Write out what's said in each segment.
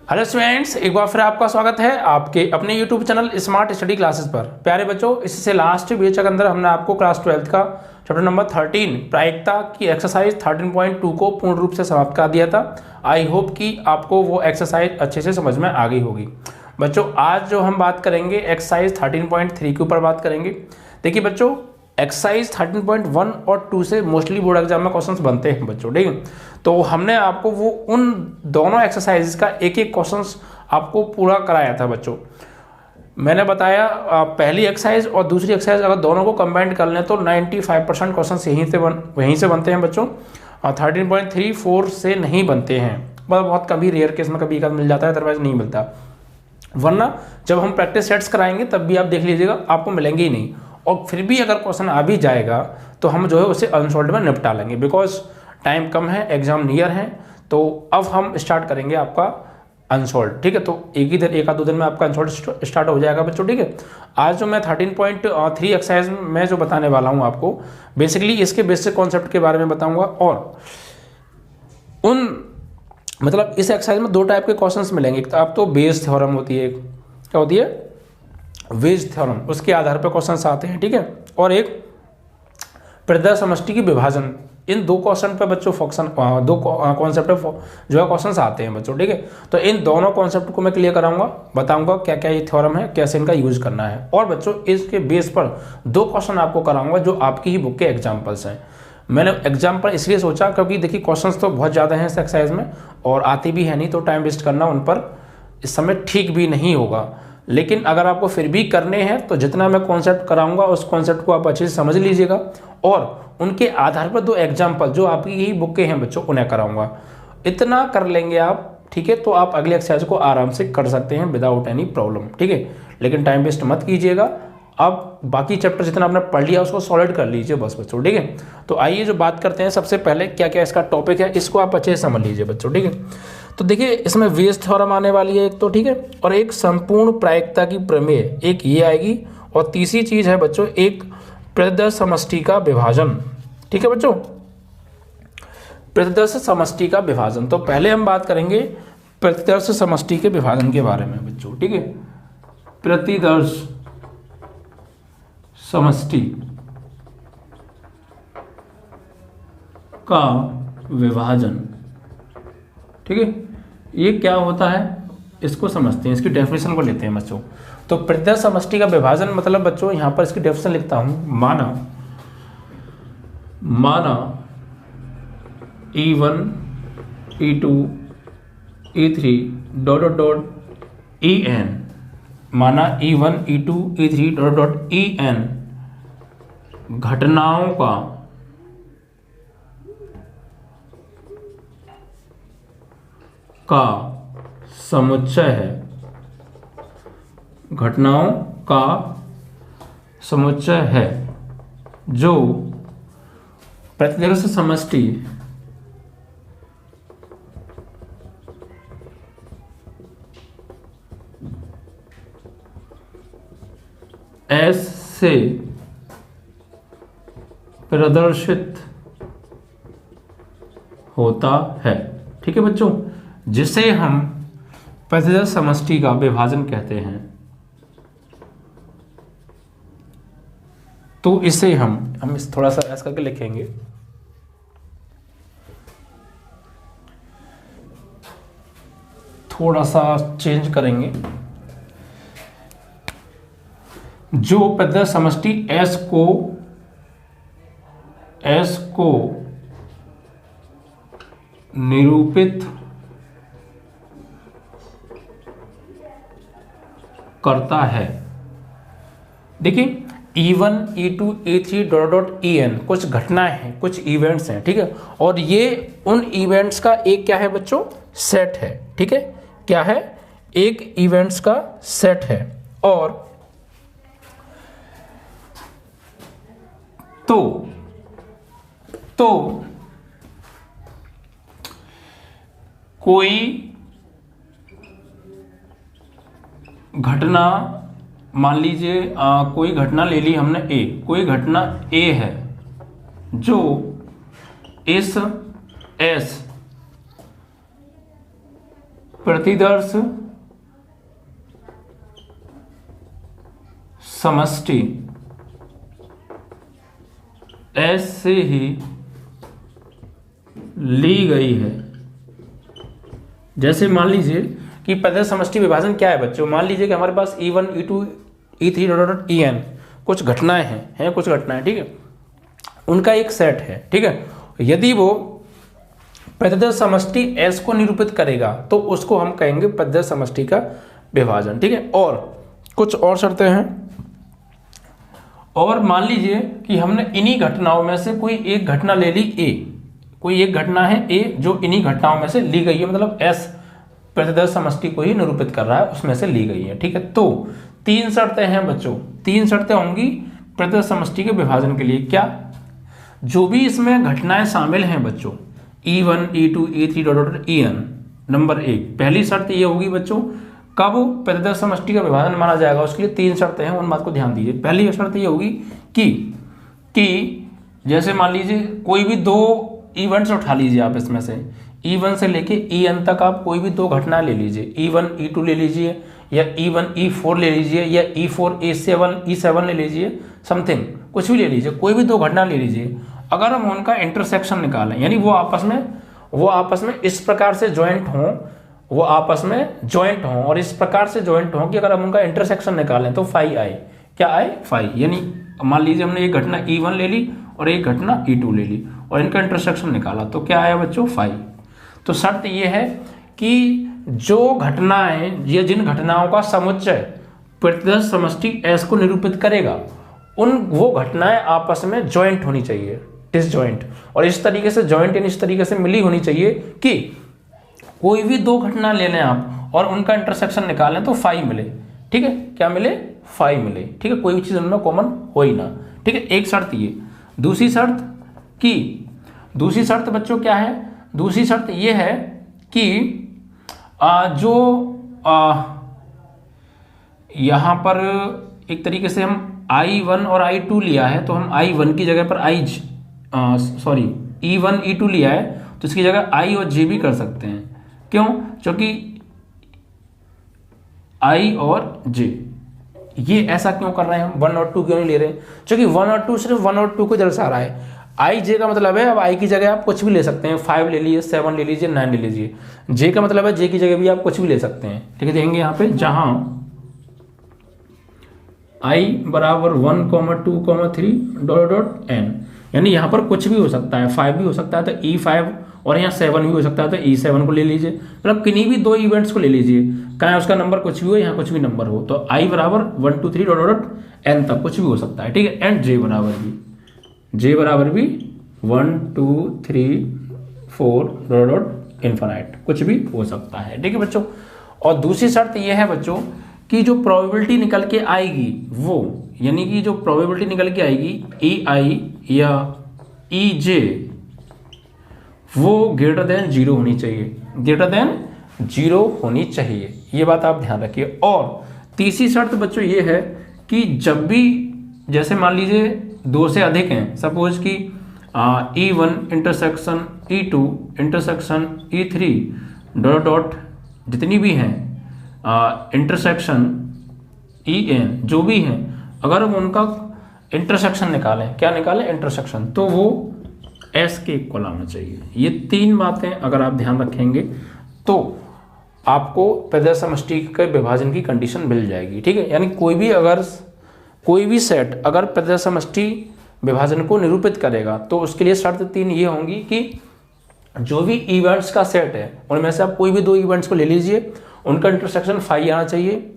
Hello students, एक बार फिर आपका स्वागत है आपके अपने YouTube channel smart study classes पर। प्यारे बच्चों, इससे लास्ट वीडियो के अंदर हमने आपको क्लास 12 का चैप्टर नंबर 13 प्रायिकता की एक्सरसाइज 13.2 को पूर्ण रूप से समाप्त कर दिया था। आई होप कि आपको वो एक्सरसाइज अच्छे से समझ में आ गई होगी। बच्चों, आज जो हम बात करेंगे एक्सरसाइज 13.3 के ऊपर बात करेंगे। देखिए बच्चों, एक्सरसाइज 13.1 और 2 से मोस्टली बोर्ड एग्जाम में क्वेश्चंस बनते हैं बच्चों, ठीक है। तो हमने आपको वो उन दोनों एक्सरसाइज का एक एक क्वेश्चंस आपको पूरा कराया था बच्चों। मैंने बताया पहली एक्सरसाइज और दूसरी एक्सरसाइज अगर दोनों को कंबाइन कर लें तो 95% क्वेश्चंस वहीं से बनते हैं बच्चों। 13.3 4 से नहीं बनते हैं, बहुत कभी रेयर केस में कभी एक मिल जाता है, अदरवाइज नहीं मिलता। वरना जब हम प्रैक्टिस सेट्स कराएंगे तब भी आप देख लीजिएगा, आपको मिलेंगे ही नहीं। और फिर भी अगर क्वेश्चन आ भी जाएगा तो हम जो है उसे अनसॉल्व में निपटा लेंगे, बिकॉज टाइम कम है, एग्जाम नियर है। तो अब हम स्टार्ट करेंगे आपका अनसॉल्व, ठीक है। तो एक आध दो दिन में आपका अनसॉल्व स्टार्ट हो जाएगा बच्चों, ठीक है। आज जो मैं 13.3 एक्सरसाइज में जो बताने वाला हूँ आपको, बेसिकली इसके बेसिक कॉन्सेप्ट के बारे में बताऊंगा। और उन मतलब इस एक्सरसाइज में दो टाइप के क्वेश्चंस मिलेंगे। एक तो आप तो बेस थ्योरम होती है, क्या होती है, वेज थ्योरम, उसके आधार पर क्वेश्चंस आते हैं, ठीक है। और एक प्रतिदर्श समष्टि की विभाजन, इन दो क्वेश्चन पे बच्चों दो कॉन्सेप्ट जो है क्वेश्चंस आते हैं बच्चों, ठीक है। तो इन दोनों कॉन्सेप्ट को मैं क्लियर कराऊंगा, बताऊंगा क्या क्या ये थ्योरम है, कैसे इनका यूज करना है। और बच्चों इसके बेस पर दो क्वेश्चन आपको कराऊंगा जो आपकी ही बुक के एग्जाम्पल्स हैं। मैंने एग्जाम्पल इसलिए सोचा क्योंकि देखिए क्वेश्चंस तो बहुत ज़्यादा हैं इस एक्सरसाइज में और आते भी है नहीं, तो टाइम वेस्ट करना उन पर इस समय ठीक भी नहीं होगा। लेकिन अगर आपको फिर भी करने हैं तो जितना मैं कॉन्सेप्ट कराऊंगा उस कॉन्सेप्ट को आप अच्छे से समझ लीजिएगा और उनके आधार पर दो एग्जाम्पल जो आपकी यही बुक के हैं बच्चों उन्हें कराऊंगा। इतना कर लेंगे आप, ठीक है, तो आप अगले एक्सरसाइज को आराम से कर सकते हैं विदाउट एनी प्रॉब्लम, ठीक है। लेकिन टाइम वेस्ट मत कीजिएगा, अब बाकी चैप्टर जितना आपने पढ़ लिया उसको सॉलिड कर लीजिए बस बच्चों, ठीक है। तो आइए जो बात करते हैं, सबसे पहले क्या क्या इसका टॉपिक है इसको आप अच्छे से समझ लीजिए बच्चों, ठीक है। तो देखिए इसमें वेज थ्योरम आने वाली है एक तो, ठीक है, और एक संपूर्ण प्रायिकता की प्रमेय एक ये आएगी, और तीसरी चीज है बच्चों एक प्रतिदर्श समष्टि का विभाजन, ठीक है बच्चों, प्रतिदर्श समष्टि का विभाजन। तो पहले हम बात करेंगे प्रतिदर्श समष्टि के विभाजन के बारे में बच्चों, ठीक है। प्रतिदर्श समष्टि का विभाजन, ठीक है, ये क्या होता है इसको समझते हैं, इसकी डेफिनेशन को लेते हैं बच्चों। तो प्रतिदर्श समष्टि का विभाजन मतलब बच्चों यहां पर इसकी डेफिनेशन लिखता हूं, माना E1 E2 E3 dot dot dot En, माना E1 E2 E3 dot dot En घटनाओं का समुच्चय है, घटनाओं का समुच्चय है जो प्रतिदर्श समष्टि S से प्रदर्शित होता है, ठीक है बच्चों, जिसे हम प्रतिदर्श समष्टि का विभाजन कहते हैं। तो इसे हम इस थोड़ा सा ऐसा करके लिखेंगे, थोड़ा सा चेंज करेंगे, जो प्रतिदर्श समष्टि S को निरूपित करता है। देखिए E1 E2 E3 dot dot En कुछ घटनाएं हैं, कुछ इवेंट्स हैं, ठीक है, और ये उन इवेंट्स का एक क्या है बच्चों, सेट है, ठीक है। क्या है, एक इवेंट्स का सेट है। और तो कोई घटना, मान लीजिए कोई घटना ले ली हमने ए, कोई घटना ए है जो इस एस प्रतिदर्श समष्टि एस से ही ली गई है। जैसे मान लीजिए कि प्रतिदर्श समष्टि विभाजन क्या है बच्चों, मान लीजिए कि हमारे पास E1 E2 E3 dot En कुछ घटनाएं हैं कुछ घटनाएं, ठीक है, उनका एक सेट है, ठीक है। यदि वो प्रतिदर्श समष्टि S को निरूपित करेगा तो उसको हम कहेंगे प्रतिदर्श समष्टि का विभाजन, ठीक है। और कुछ और शर्तें हैं, और मान लीजिए कि हमने इन्हीं घटनाओं में से कोई एक घटना ले ली A, कोई एक घटना है A जो इन्हीं घटनाओं में से ली गई है, मतलब S प्रतिदर्श समष्टि को ही निरूपित कर रहा है, उसमें से ली गई है, ठीक है। तो 3 शर्तें हैं बच्चों, 3 शर्तें होंगी प्रतिदर्श समष्टि के विभाजन के लिए। क्या? जो भी इसमें घटनाएं शामिल हैं बच्चों, E1 E2 E3 dot En, number 1 पहली शर्त ये होगी बच्चों, कब प्रतिदर्श समष्टि का विभाजन माना जाएगा, उसके लिए 3 शर्तें हैं, उन बात को ध्यान दीजिए। पहली शर्त ये होगी कि जैसे मान लीजिए कोई भी 2 इवेंट्स उठा लीजिए आप, इसमें से E1 से लेके En तक आप कोई भी 2 घटना ले लीजिए, E1 E2 ले लीजिए, या E1 E4 ले लीजिए, या E4 E7 ले लीजिए, समथिंग कुछ भी ले लीजिए, कोई भी 2 घटना ले लीजिए। अगर हम उनका इंटरसेक्शन निकालें, यानी वो आपस में इस प्रकार से ज्वाइंट हों, वो आपस में ज्वाइंट हों और इस प्रकार से ज्वाइंट हों कि अगर हम उनका इंटरसेक्शन निकालें तो फाई आए। क्या आए? फाई। यानी मान लीजिए हमने एक घटना E1 ले ली और एक घटना E2 ले ली और इनका इंटरसेक्शन निकाला तो क्या आया बच्चों? फाई। तो शर्त ये है कि जो घटनाएं, ये जिन घटनाओं का समुच्चय प्रतिदर्श समष्टि S को निरूपित करेगा, वो घटनाएं आपस में ज्वाइंट होनी चाहिए, डिसजॉइंट, और इस तरीके से ज्वाइंट यानी इस तरीके से मिली होनी चाहिए कि कोई भी 2 घटना ले लें आप और उनका इंटरसेक्शन निकालें तो फाई मिले, ठीक है। क्या मिले? फाई मिले, ठीक है। कोई भी चीज उनमें कॉमन हो ही ना, ठीक है। एक शर्त ये। दूसरी शर्त बच्चों क्या है? दूसरी शर्त ये है कि यहां पर एक तरीके से हम I1 और I2 लिया है, तो हम I1 की जगह पर E1 E2 लिया है तो इसकी जगह I और J भी कर सकते हैं। क्यों? क्योंकि I और J, ये ऐसा क्यों कर रहे हैं हम? 1 और 2 क्यों नहीं ले रहे? क्योंकि 1 और 2 सिर्फ 1 और 2 को दर्शा रहा है। I J का मतलब है, अब I की जगह आप कुछ भी ले सकते हैं, 5 ले लीजिए, 7 ले लीजिए, 9 ले लीजिए। J का मतलब है J की जगह भी आप कुछ भी ले सकते हैं, ठीक है। देखेंगे यहाँ पे जहां I बराबर 1, 2, 3 डॉट n, यानी यहाँ पर कुछ भी हो सकता है, 5 भी हो सकता है तो E5, और यहाँ 7 भी हो सकता है तो E7 को ले लीजिए। मतलब किन्हीं भी 2 इवेंट्स को ले लीजिए, कहाँ उसका नंबर कुछ भी हो, यहाँ कुछ भी नंबर हो, तो I बराबर 1, 2, 3 डॉट n तक कुछ भी हो सकता है, ठीक है। एंड J बराबर भी 1, 2, 3, 4 डॉट इन्फिनाइट, कुछ भी हो सकता है, ठीक है बच्चों। और दूसरी शर्त यह है बच्चों कि जो प्रोबेबिलिटी निकल के आएगी वो, यानी कि जो प्रोबेबिलिटी निकल के आएगी EI या EJ, वो ग्रेटर देन 0 होनी चाहिए, ग्रेटर देन 0 होनी चाहिए, ये बात आप ध्यान रखिए। और तीसरी शर्त बच्चों ये है कि जब भी, जैसे मान लीजिए 2 से अधिक हैं, सपोज कि E1 intersection E2 intersection E3 dot जितनी भी हैं इंटरसेक्शन En, जो भी हैं, अगर हम उनका इंटरसेक्शन निकालें, क्या निकालें? इंटरसेक्शन, तो वो S के इक्वल आना चाहिए। ये 3 बातें अगर आप ध्यान रखेंगे तो आपको प्रतिदर्श समष्टि के विभाजन की कंडीशन मिल जाएगी, ठीक है। यानी कोई भी सेट अगर प्रतिदर्श समष्टि विभाजन को निरूपित करेगा तो उसके लिए शर्त 3 ये होंगी कि जो भी इवेंट्स का सेट है उनमें से आप कोई भी 2 इवेंट्स को ले लीजिए, उनका इंटरसेक्शन फाई आना चाहिए,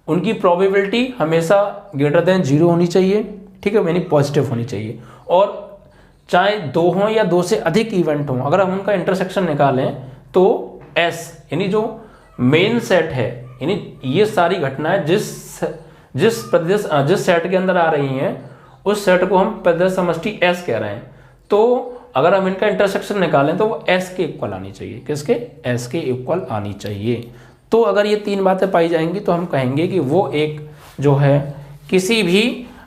उनकी प्रोबेबिलिटी हमेशा ग्रेटर देन 0 होनी चाहिए, ठीक है, यानी पॉजिटिव होनी चाहिए, और चाहे 2 हों या 2 से अधिक इवेंट हों, अगर हम उनका इंटरसेक्शन निकालें तो S, यानी जो मेन सेट है, यानी ये सारी घटनाएं जिस सेट के अंदर आ रही हैं उस सेट को हम प्रतिदर्श समष्टि S कह रहे हैं। तो अगर हम इनका इंटरसेक्शन निकालें तो वो S के इक्वल आनी चाहिए, किसके? S के इक्वल आनी चाहिए। तो अगर ये 3 बातें पाई जाएंगी तो हम कहेंगे कि वो एक जो है किसी भी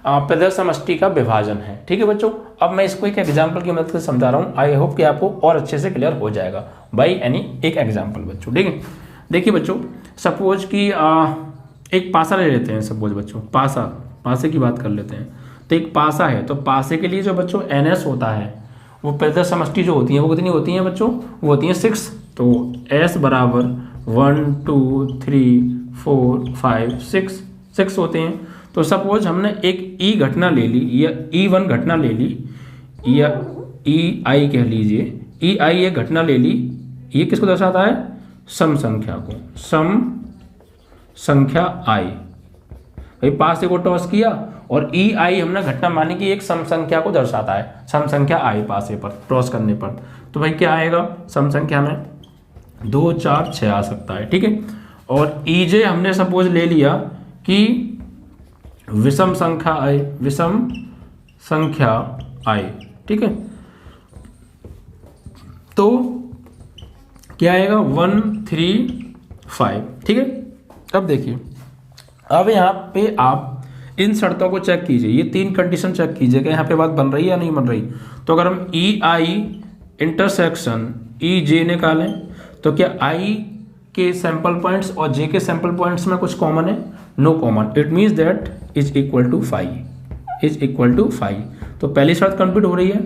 प्रतिदर्श समष्टि का विभाजन है, ठीक है बच्चों। अब मैं इसको एक एग्जाम्पल की मदद से समझा रहा हूँ, आई होप कि आपको और अच्छे से क्लियर हो जाएगा बाई एनी एक एग्जाम्पल बच्चों, ठीक है। देखिए बच्चों, सपोज कि एक पासा ले लेते हैं। सपोज बच्चों पासे की बात कर लेते हैं। तो एक पासा है, तो पासे के लिए जो बच्चों NS होता है, वो प्रतिदर्श समष्टि जो होती है वो कितनी होती है बच्चों? वो होती है 6। तो S बराबर 1 2 3 4 5 6 होते हैं। तो सपोज हमने एक E घटना ले ली या E1 घटना ले ली या EI कह लीजिए, EI एक घटना ले ली। ये किसको दर्शाता है? सम संख्या को, सम संख्या I। भाई पास से को टॉस किया और EI हमने घटना मानी कि एक सम संख्या को दर्शाता है, सम संख्या I पासे पर टॉस करने पर। तो भाई क्या आएगा? सम संख्या में 2 4 6 आ सकता है, ठीक है। और EJ हमने सपोज ले लिया कि विषम संख्या I, विषम संख्या I, ठीक है। तो क्या आएगा? 1 3 5, ठीक है। अब देखिए, अब यहाँ पे आप इन शर्तों को चेक कीजिए, ये 3 कंडीशन चेक कीजिए कि यहाँ पे बात बन रही है या नहीं बन रही। तो अगर हम EI इंटरसेक्शन EJ निकालें तो क्या I के सैंपल पॉइंट्स और J के सैंपल पॉइंट्स में कुछ कॉमन है? No common. It means that is equal to 5। तो पहली शर्त कंप्लीट हो रही है,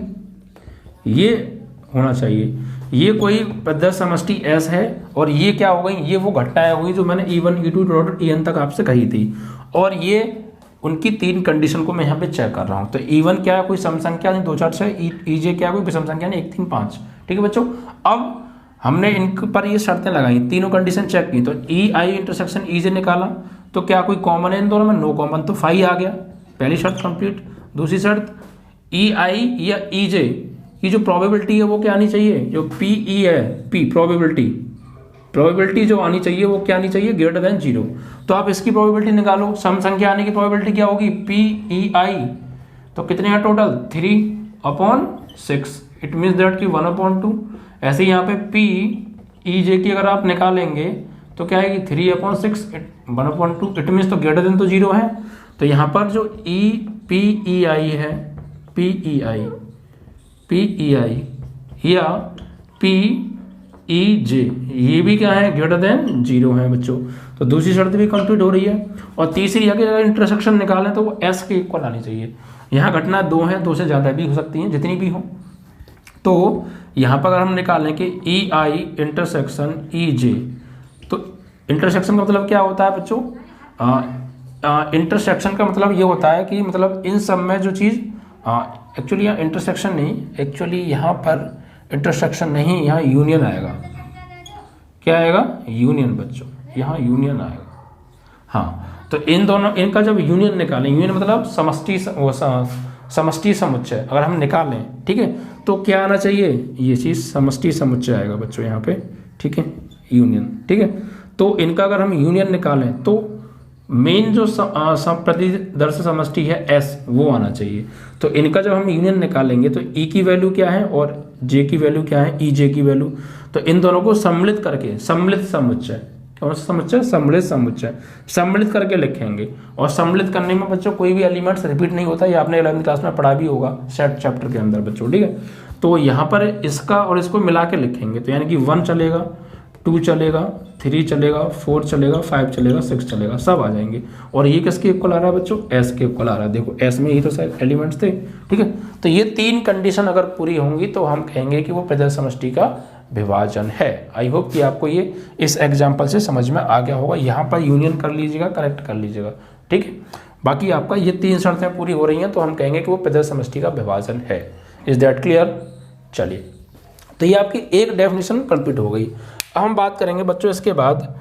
ये होना चाहिए। ये कोई प्रतिदर्श समष्टि S है और ये क्या हो गई? ये वो घटनाएं हुई जो मैंने E1 E2 EN तक आपसे कही थी, और ये उनकी 3 कंडीशन को मैं यहाँ पे चेक कर रहा हूँ। तो E1 क्या है? कोई सम संख्या नहीं 2 4 6। EJ क्या है? कोई विषम संख्या नहीं 1 3 5, ठीक है बच्चों। अब हमने इन पर ये शर्तें लगाई, तीनों कंडीशन चेक की। तो EI इंटरसेक्शन EJ निकाला, तो क्या कोई कॉमन है इन दोनों में? नो कॉमन, तो 5 आ गया, पहली शर्त कंप्लीट। दूसरी शर्त EI या EJ की जो प्रोबेबिलिटी है वो क्या आनी चाहिए? जो PE है, P प्रोबेबिलिटी जो आनी चाहिए वो क्या आनी चाहिए? Greater than 0। तो आप इसकी प्रोबेबिलिटी निकालो, सम संख्या आने की प्रोबेबिलिटी क्या होगी? PEI। तो कितने हैं टोटल? 3/6। इट मीन्स दैट कि 1/2। ऐसे यहाँ पे PEJ की अगर आप निकालेंगे तो क्या आएगी? 3/6 1/2। इट मीन्स तो ग्रेटर देन तो 0 है। तो यहाँ पर जो PEI है, PEI या PEJ, ये भी क्या है? ग्रेटर देन 0 है बच्चों। तो दूसरी शर्त भी कंप्लीट हो रही है। और तीसरी है कि अगर इंटरसेक्शन निकालें तो वो S के इक्वल आनी चाहिए। यहाँ घटना 2 है, 2 से ज़्यादा भी हो सकती हैं, जितनी भी हो। तो यहाँ पर अगर हम निकालें कि EI इंटरसेक्शन EJ, तो इंटरसेक्शन का मतलब क्या होता है बच्चों? इंटरसेक्शन का मतलब ये होता है कि मतलब इन सब में जो चीज़ एक्चुअली यहाँ इंटरसेक्शन नहीं, एक्चुअली यहाँ पर इंटरसेक्शन नहीं, यहाँ यूनियन आएगा। क्या आएगा? यूनियन बच्चों, यहाँ यूनियन आएगा। हाँ, तो इन दोनों, इनका जब यूनियन निकालें, यूनियन मतलब समष्टि समुच्चय अगर हम निकालें, ठीक है, तो क्या आना चाहिए? ये चीज़ समष्टि समुच्चय आएगा बच्चों यहाँ पे, ठीक है, यूनियन, ठीक है। तो इनका अगर हम यूनियन निकालें तो मेन जो प्रतिदर्श समष्टि है S, वो आना चाहिए। तो इनका जब हम यूनियन निकालेंगे तो E की वैल्यू क्या है और J की वैल्यू क्या है? EJ की वैल्यू। तो इन दोनों को सम्मिलित करके, सम्मिलित समुच्चय, कौन सा समुच्चय? सम्मिलित समुच्चय, सम्मिलित करके लिखेंगे। और सम्मिलित करने में बच्चों कोई भी एलिमेंट्स रिपीट नहीं होता, ये आपने 11वीं क्लास में पढ़ा भी होगा सेट चैप्टर के अंदर बच्चों, ठीक है। तो यहाँ पर इसका और इसको मिला के लिखेंगे, तो यानी कि 1 चलेगा, 2 चलेगा, 3 चलेगा, 4 चलेगा, 5 चलेगा, 6 चलेगा, सब आ जाएंगे। और ये किसके इक्वल आ रहा है बच्चों? S के इक्वल आ रहा है। देखो S में ही तो सारे एलिमेंट्स थे, ठीक है। तो ये 3 कंडीशन अगर पूरी होंगी तो हम कहेंगे कि वो प्रतिदर्श समष्टि का विभाजन है। आई होप कि आपको ये इस एग्जाम्पल से समझ में आ गया होगा। यहाँ पर यूनियन कर लीजिएगा, करेक्ट कर लीजिएगा, ठीक है। बाकी आपका ये 3 शर्तें पूरी हो रही हैं तो हम कहेंगे कि वो प्रतिदर्श समष्टि का विभाजन है। Is that clear? चलिए, तो ये आपकी एक डेफिनेशन कंप्लीट हो गई। अब हम बात करेंगे बच्चों इसके बाद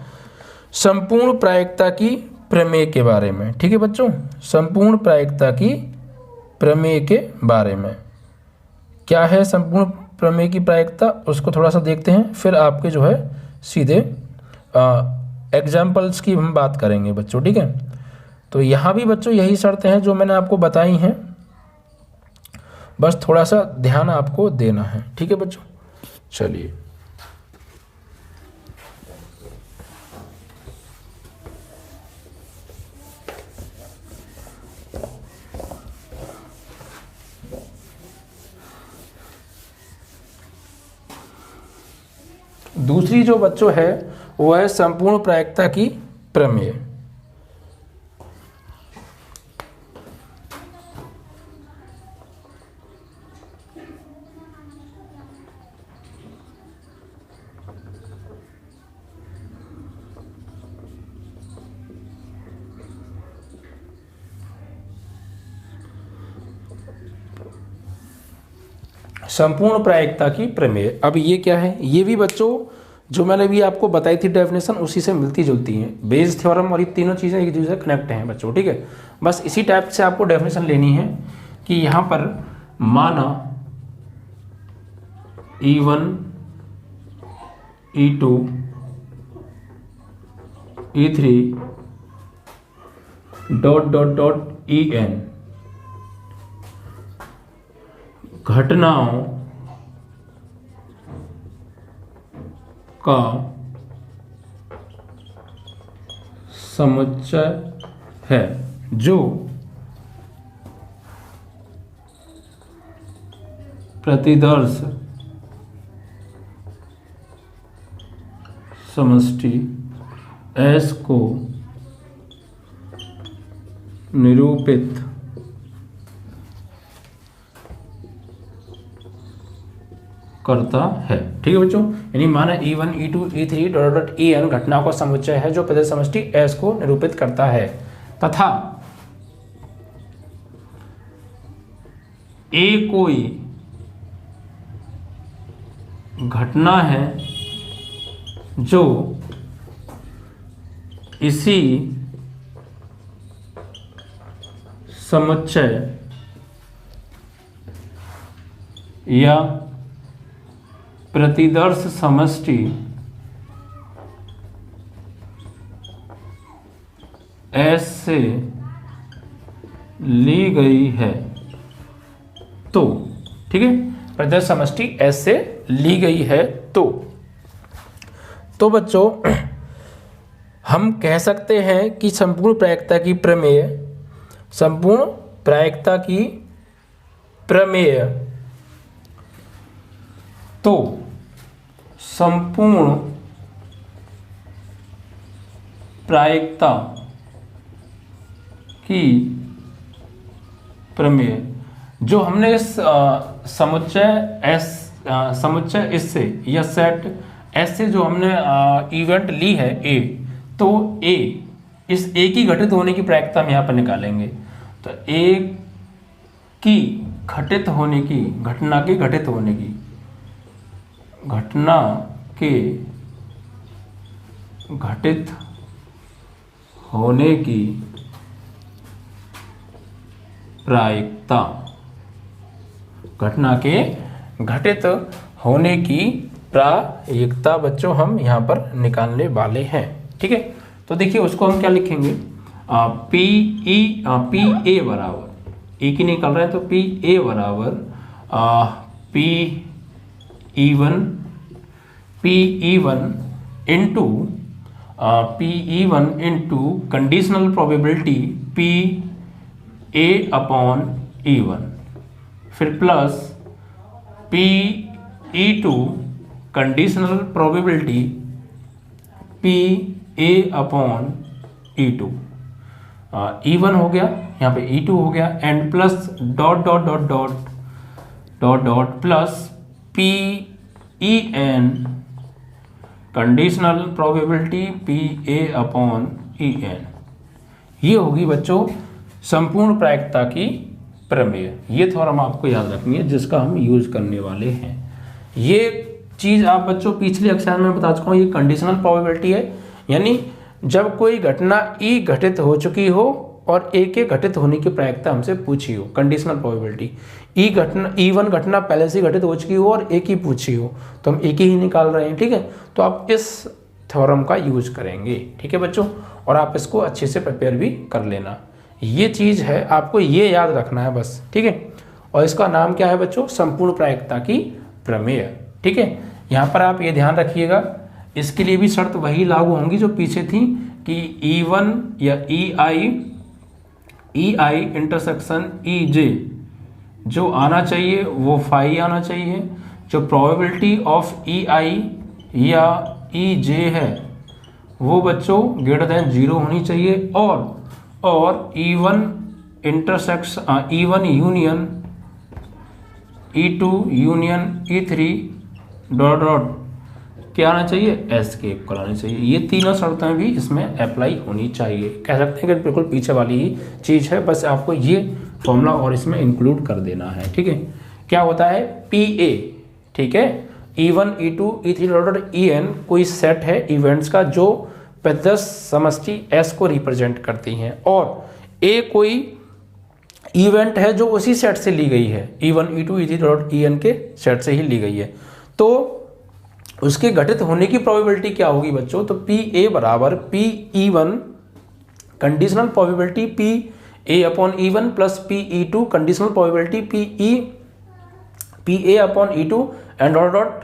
संपूर्ण प्रायिकता की प्रमेय के बारे में, ठीक है बच्चों। संपूर्ण प्रायिकता की प्रमेय के बारे में क्या है संपूर्ण प्रमेय की प्रायिकता, उसको थोड़ा सा देखते हैं, फिर आपके जो है सीधे एग्जाम्पल्स की हम बात करेंगे बच्चों, ठीक है। तो यहाँ भी बच्चों यही शर्तें हैं जो मैंने आपको बताई हैं, बस थोड़ा सा ध्यान आपको देना है, ठीक है बच्चों। चलिए, दूसरी जो बच्चों है वो है संपूर्ण प्रायिकता की प्रमेय। संपूर्ण प्रायिकता की प्रमेय। अब ये क्या है? ये भी बच्चों जो मैंने भी आपको बताई थी डेफिनेशन, उसी से मिलती जुलती हैं। बेस थ्योरम और ये तीनों चीज़ें एक दूसरे से कनेक्ट हैं बच्चों, ठीक है। बस इसी टाइप से आपको डेफिनेशन लेनी है कि यहाँ पर माना E1 E2 E3 EN घटनाओं का समुच्चय है जो प्रतिदर्श समष्टि S को निरूपित करता है, ठीक है बच्चों। यानी माना E1 E2 E3 EN घटनाओं का समुच्चय है जो प्रतिदर्श समष्टि S को निरूपित करता है, तथा A कोई घटना है जो इसी समुच्चय या प्रतिदर्श समष्टि S से ली गई है, तो ठीक है, प्रतिदर्श समष्टि S से ली गई है तो बच्चों हम कह सकते हैं कि संपूर्ण प्रायिकता की प्रमेय, संपूर्ण प्रायिकता की प्रमेय तो संपूर्ण प्रायिकता की प्रमेय जो हमने इस समुच्चय इससे या सेट एस से जो हमने इवेंट ली है ए, तो ए, इस ए की घटित होने की प्रायिकता हम यहाँ पर निकालेंगे। तो ए की घटित होने की, घटना के घटित होने की, घटना के घटित होने की प्रायिकता, घटना के घटित होने की प्रायिकता बच्चों हम यहाँ पर निकालने वाले हैं, ठीक है। तो देखिए उसको हम क्या लिखेंगे, पी ए बराबर, ए की निकाल रहे हैं तो पी ए बराबर P E one into conditional probability P A upon E one, फिर plus P E two conditional probability P A upon E two, E one हो गया, यहाँ पे ई टू हो गया, and plus dot dot dot dot dot dot plus P E N conditional probability P A upon E N. ये होगी बच्चों संपूर्ण प्रायिकता की प्रमेय। ये थ्योरम आपको याद रखनी है जिसका हम यूज करने वाले हैं। ये चीज़ आप बच्चों पिछले अक्षर में बता चुका हूँ, ये कंडीशनल प्रोबेबिलिटी है, यानी जब कोई घटना ई घटित हो चुकी हो और ए के घटित होने की प्रायिकता हमसे पूछी हो, कंडीशनल प्रोबेबिलिटी। ई1 घटना पहले से घटित हो चुकी हो और ए की पूछी हो, तो हम ए की ही निकाल रहे हैं, ठीक है। तो आप इस थ्योरम का यूज करेंगे, ठीक है बच्चों, और आप इसको अच्छे से प्रिपेयर भी कर लेना। ये चीज़ है, आपको ये याद रखना है बस, ठीक है। और इसका नाम क्या है बच्चों, संपूर्ण प्रायिकता की प्रमेय, ठीक है। यहाँ पर आप ये ध्यान रखिएगा, इसके लिए भी शर्त वही लागू होंगी जो पीछे थी कि E1 या EI इंटरसेक्शन EJ जो आना चाहिए वो फाई आना चाहिए, जो प्रोबेबिलिटी ऑफ EI या EJ है वो बच्चों ग्रेटर देन 0 होनी चाहिए, और E1 intersex E1 union E2 union E3 dot dot क्या आना चाहिए, एस्केप इक्वल आनी चाहिए। ये तीनों शर्तें भी इसमें अप्लाई होनी चाहिए। कह सकते हैं कि बिल्कुल पीछे वाली ही चीज़ है, बस आपको ये फॉर्मूला और इसमें इंक्लूड कर देना है, ठीक है। क्या होता है PA, ठीक है, E1 E2 E3 dot EN कोई सेट है इवेंट्स का जो 10 समष्टि S को रिप्रेजेंट करती हैं, और A कोई इवेंट है जो उसी सेट से ली गई है, E1 E2 E3 dot EN के सेट से ही ली गई है। तो उसके घटित होने की प्रोबेबिलिटी क्या होगी बच्चों, तो PA बराबर PE1 conditional probability PA upon E1 plus PE2 conditional probability PA upon E2 and dot dot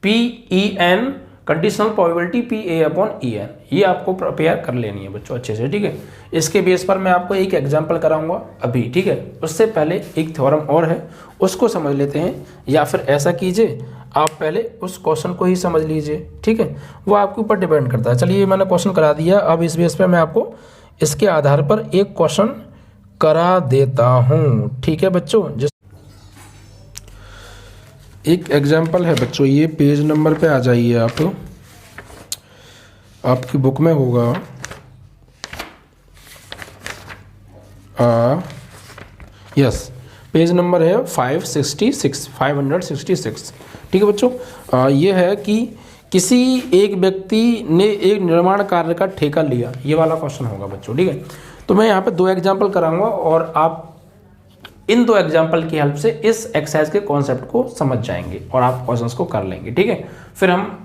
PEN conditional probability PA upon EN। ये आपको प्रिपेयर कर लेनी है बच्चों अच्छे से, ठीक है। इसके बेस पर मैं आपको एक एग्जांपल कराऊंगा अभी, ठीक है। उससे पहले एक थ्योरम और है, उसको समझ लेते हैं, या फिर ऐसा कीजिए आप पहले उस क्वेश्चन को ही समझ लीजिए, ठीक है। वो आपके ऊपर डिपेंड करता है। चलिए मैंने क्वेश्चन करा दिया, अब इस बेस पर मैं आपको इसके आधार पर एक क्वेश्चन करा देता हूँ, ठीक है बच्चों। एक एग्जाम्पल है बच्चों, ये पेज नंबर पे आ जाइए आप, आपकी बुक में होगा यस, पेज नंबर है 566, ठीक है बच्चों। ये है कि किसी एक व्यक्ति ने एक निर्माण कार्य का ठेका लिया, ये वाला क्वेश्चन होगा बच्चों, ठीक है। तो मैं यहाँ पे 2 एग्जाम्पल कराऊंगा और आप इन 2 एग्जाम्पल की हेल्प से इस एक्सरसाइज के कॉन्सेप्ट को समझ जाएंगे और आप क्वेश्चंस को कर लेंगे, ठीक है। फिर हम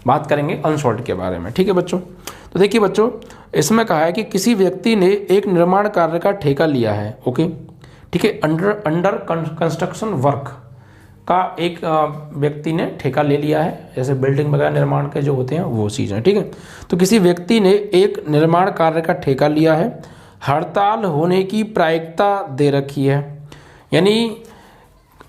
बात करेंगे अनसॉल्व्ड के बारे में, ठीक है बच्चों। तो देखिए बच्चों, इसमें कहा है कि किसी व्यक्ति ने एक निर्माण कार्य का ठेका लिया है, ओके, ठीक है, अंडर कंस्ट्रक्शन वर्क का एक व्यक्ति ने ठेका ले लिया है, जैसे बिल्डिंग वगैरह निर्माण के जो होते हैं वो चीज़ है, ठीक है। तो किसी व्यक्ति ने एक निर्माण कार्य का ठेका लिया है, हड़ताल होने की प्रायिकता दे रखी है, यानी